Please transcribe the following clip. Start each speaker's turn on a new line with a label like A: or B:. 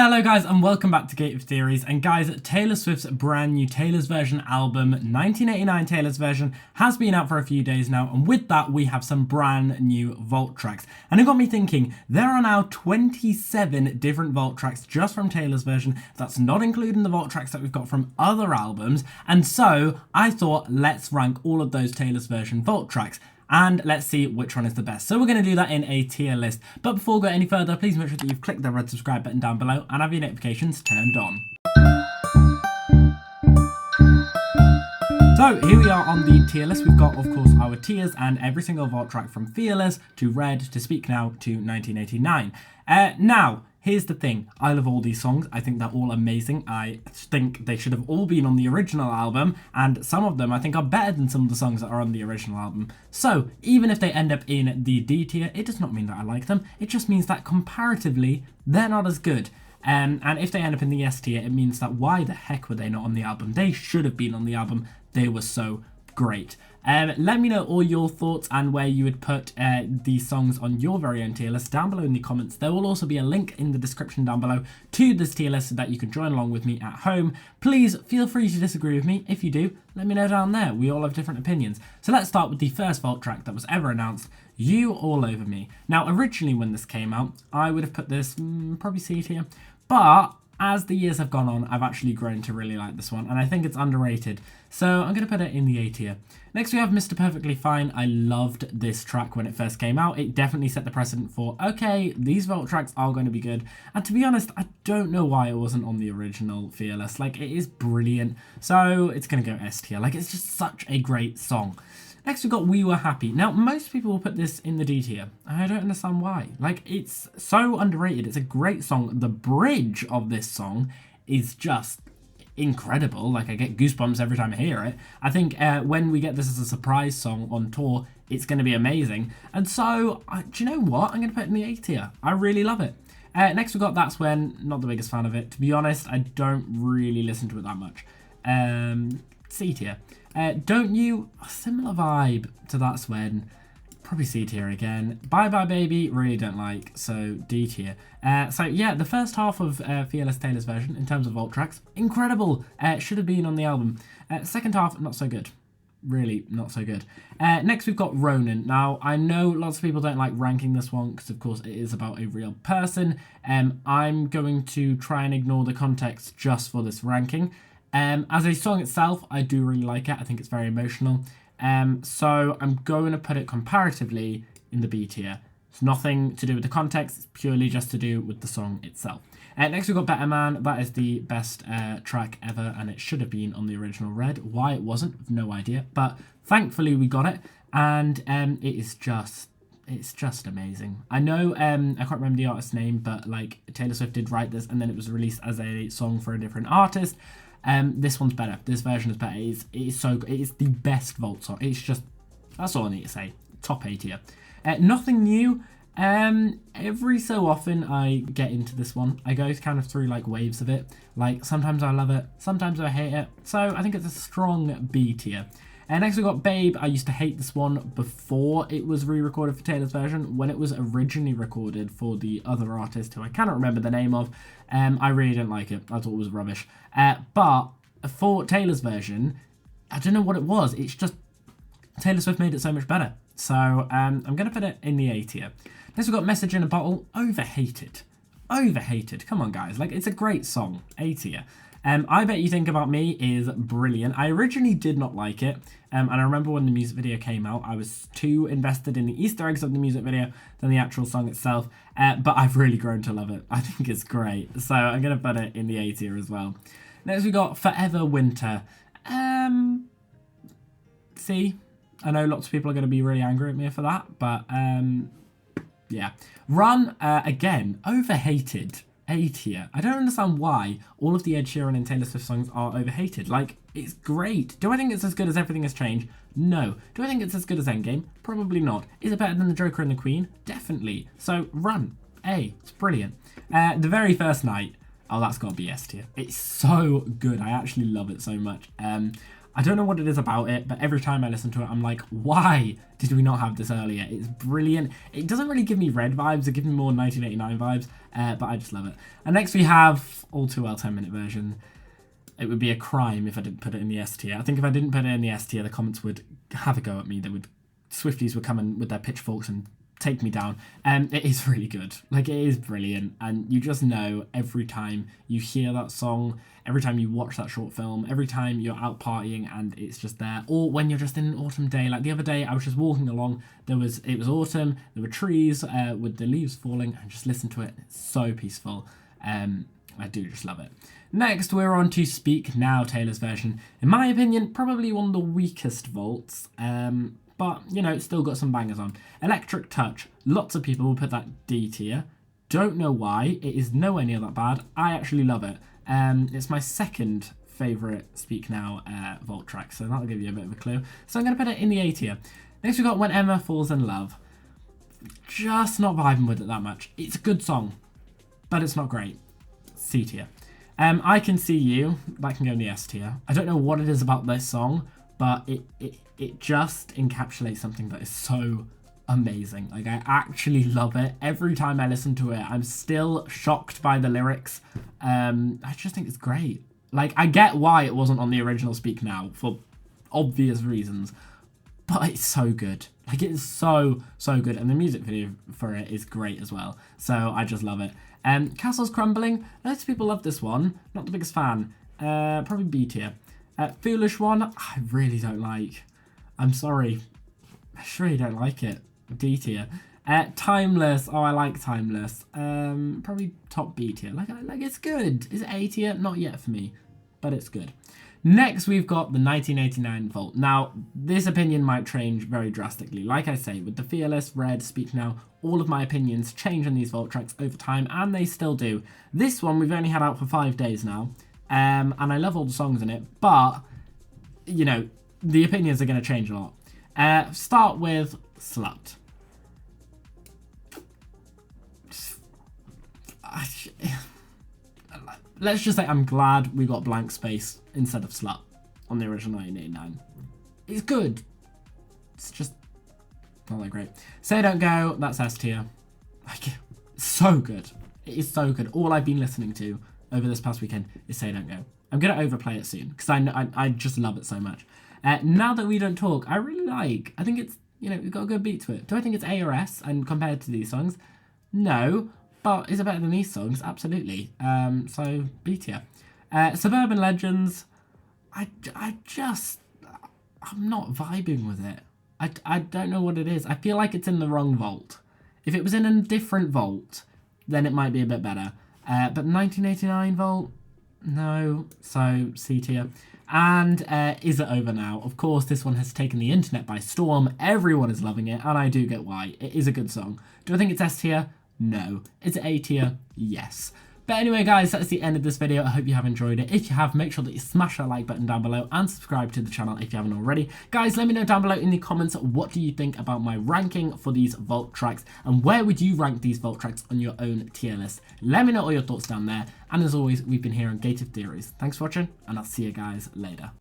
A: Hello guys and welcome back to Gate of Theories. And guys, Taylor Swift's brand new Taylor's Version album, 1989 Taylor's Version, has been out for a few days now, and with that we have some brand new vault tracks. And it got me thinking, there are now 27 different vault tracks just from Taylor's Version. That's not including the vault tracks that we've got from other albums, and so I thought let's rank all of those Taylor's Version vault tracks. And let's see which one is the best. So we're going to do that in a tier list. But before we go any further, please make sure that you've clicked the red subscribe button down below and have your notifications turned on. So here we are on the tier list. We've got, of course, our tiers and every single vault track from Fearless to Red to Speak Now to 1989. Now, here's the thing. I love all these songs. I think they're all amazing. I think they should have all been on the original album, and some of them I think are better than some of the songs that are on the original album. So even if they end up in the D tier, it does not mean that I like them. It just means that comparatively, they're not as good. And if they end up in the S tier, it means that why the heck were they not on the album? They should have been on the album. They were so great. Let me know all your thoughts and where you would put these songs on your very own tier list down below in the comments. There will also be a link in the description down below to this tier list so that you can join along with me at home. Please feel free to disagree with me. If you do, let me know down there. We all have different opinions. So let's start with the first vault track that was ever announced, You All Over Me. Now, originally when this came out, I would have put this probably C tier, but as the years have gone on, I've actually grown to really like this one, and I think it's underrated, so I'm going to put it in the A tier. Next we have Mr. Perfectly Fine. I loved this track when it first came out. It definitely set the precedent for, okay, these vault tracks are going to be good, and to be honest, I don't know why it wasn't on the original Fearless. Like, it is brilliant, so it's going to go S tier. Like, it's just such a great song. Next we've got We Were Happy. Now, most people will put this in the D tier. I don't understand why. Like, it's so underrated. It's a great song. The bridge of this song is just incredible. Like, I get goosebumps every time I hear it. I think when we get this as a surprise song on tour, it's going to be amazing. And so, do you know what? I'm going to put it in the A tier. I really love it. Next we've got That's When. Not the biggest fan of it. To be honest, I don't really listen to it that much. C tier. Don't You, similar vibe to That's When, probably C tier again. Bye Bye Baby, really don't like, so D tier. So yeah, the first half of Fearless Taylor's Version in terms of vault tracks, incredible. Should have been on the album. Second half, not so good. Really not so good. Next we've got Ronan. Now, I know lots of people don't like ranking this one because of course it is about a real person. I'm going to try and ignore the context just for this ranking. As a song itself, I do really like it. I think it's very emotional. So I'm going to put it comparatively in the B tier. It's nothing to do with the context. It's purely just to do with the song itself. Next we've got Better Man. That is the best track ever, and it should have been on the original Red. Why it wasn't, I've no idea. But thankfully we got it, and it's just amazing. I know, I can't remember the artist's name, but like Taylor Swift did write this, and then it was released as a song for a different artist. This one's better. This version is better. It is so good. It is the best vault song. It's just, that's all I need to say. Top A tier. Nothing new. Every so often I get into this one. I go kind of through like waves of it. Like sometimes I love it, sometimes I hate it. So I think it's a strong B tier. Next we got Babe. I used to hate this one before it was re-recorded for Taylor's Version. When it was originally recorded for the other artist, who I cannot remember the name of, I really didn't like it. I thought it was rubbish. But for Taylor's Version, I don't know what it was. It's just Taylor Swift made it so much better. So I'm going to put it in the A tier. Next we've got Message in a Bottle. Overhated. Overhated. Come on, guys. Like, it's a great song. A tier. I Bet You Think About Me is brilliant. I originally did not like it, and I remember when the music video came out, I was too invested in the Easter eggs of the music video than the actual song itself, but I've really grown to love it. I think it's great, so I'm going to put it in the A tier as well. Next we got Forever Winter. C. I know lots of people are going to be really angry at me for that, but yeah. Run, again, overhated. A tier. I don't understand why all of the Ed Sheeran and Taylor Swift songs are overhated. Like, it's great. Do I think it's as good as Everything Has Changed? No. Do I think it's as good as Endgame? Probably not. Is it better than The Joker and the Queen? Definitely. So, Run. A. It's brilliant. The Very First Night. Oh, that's got to be S tier. It's so good. I actually love it so much. I I don't know what it is about it, but every time I listen to it, I'm like, why did we not have this earlier? It's brilliant. It doesn't really give me Red vibes. It gives me more 1989 vibes, but I just love it. And next we have All Too Well 10-minute version. It would be a crime if I didn't put it in the S tier. I think if I didn't put it in the S tier, the comments would have a go at me. Swifties would come in with their pitchforks and take me down. It is really good. Like, it is brilliant. And you just know every time you hear that song, every time you watch that short film, every time you're out partying and it's just there, or when you're just in an autumn day. Like the other day, I was just walking along. It was autumn. There were trees with the leaves falling, and just listen to it. It's so peaceful. I do just love it. Next, we're on to Speak Now, Taylor's version. In my opinion, probably one of the weakest vaults. But, you know, it's still got some bangers on. Electric Touch. Lots of people will put that D tier. Don't know why. It is nowhere near that bad. I actually love it. It's my second favourite Speak Now vault track, so that'll give you a bit of a clue. So I'm going to put it in the A tier. Next we've got When Emma Falls in Love. Just not vibing with it that much. It's a good song, but it's not great. C tier. I Can See You. That can go in the S tier. I don't know what it is about this song, but it just encapsulates something that is so amazing. Like, I actually love it. Every time I listen to it, I'm still shocked by the lyrics. I just think it's great. Like, I get why it wasn't on the original Speak Now for obvious reasons, but it's so good. Like, it's so good. And the music video for it is great as well. So I just love it. Castles Crumbling. Lots of people love this one. Not the biggest fan. Probably B tier. Foolish One, I really don't like. I'm sorry. I really don't like it. D tier. Timeless. Oh, I like Timeless. Probably top B tier. Like it's good. Is it A tier? Not yet for me, but it's good. Next, we've got the 1989 vault. Now, this opinion might change very drastically. Like I say, with the Fearless, Red, Speak Now, all of my opinions change on these vault tracks over time, and they still do. This one we've only had out for 5 days now, and I love all the songs in it, but, you know, the opinions are going to change a lot. Start with Slut. Let's just say I'm glad we got Blank Space instead of Slut on the original 1989. It's good. It's just not that great. Say Don't Go, that's S tier. Like, so good. It is so good. All I've been listening to over this past weekend is Say Don't Go. I'm going to overplay it soon because I just love it so much. Now That We Don't Talk, I really like. I think it's, you know, we've got a good beat to it. Do I think it's A or S? And compared to these songs, no. But is it better than these songs? Absolutely. So B tier. Suburban Legends, I'm not vibing with it. I don't know what it is. I feel like it's in the wrong vault. If it was in a different vault, then it might be a bit better. But 1989 vault, no. So C tier. And Is It Over Now? Of course, this one has taken the internet by storm. Everyone is loving it, and I do get why. It is a good song. Do I think it's S tier? No. Is it A tier? Yes. But anyway, guys, that's the end of this video. I hope you have enjoyed it. If you have, make sure that you smash that like button down below and subscribe to the channel if you haven't already. Guys, let me know down below in the comments, what do you think about my ranking for these vault tracks, and where would you rank these vault tracks on your own tier list? Let me know all your thoughts down there. And as always, we've been here on Gated Theories. Thanks for watching, and I'll see you guys later.